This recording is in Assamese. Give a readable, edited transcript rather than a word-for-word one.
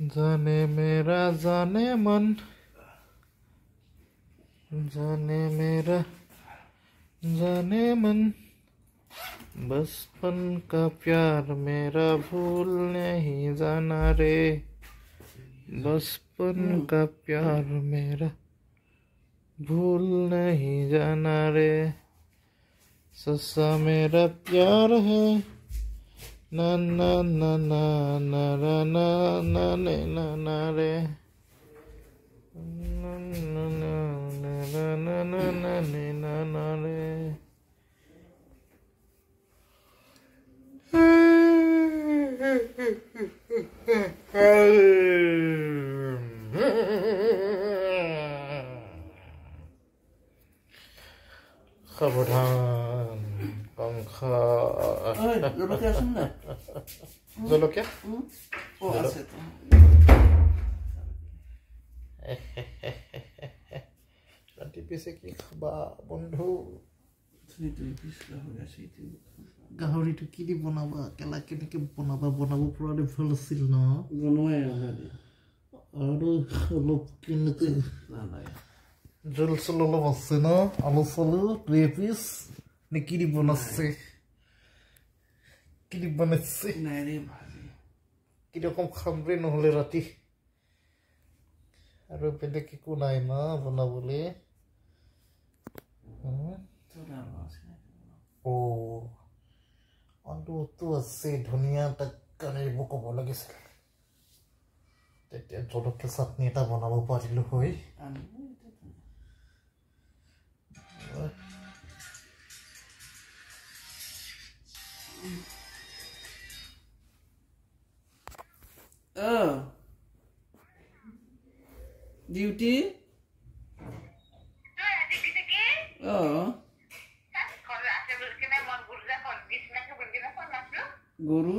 जाने मेरा जाने मन, जाने मेरा जाने मन, बचपन का प्यार मेरा भूल नहीं जाना रे, बचपन का प्यार मेरा भूल नहीं जाना रे, सच्चा मेरा प्यार है ना ना ना ना ना ना ना ना ना ना ना रे, ना ना ना ना ना ना ना ना ना रे। Kemudian pangka. Joloknya sana. Joloknya? Oh, aset. Nanti bisa kita বন্ধু গাহৰিটো কি দি বনাবা কেলা কেনেকে বনাব পৰালে ভাল আছিল ন বনোৱাই আৰু অলপ কেনেকে জল চল অলপ আছে ন আলু চালু 2 পিচ নে কি দি বনাইছে নাই ৰে ভাজি কিৰকম খামৰে নহলে ৰাতি আৰ বেলেগ একো নাই না বনাবলে ও আলুটো আছে ধনিয়া তৰকাৰী বকব লাগিছিল তেতিয়া জলকীয়া চাটনি এটা বনাব পাৰিলো হয় ডিউটি গৰু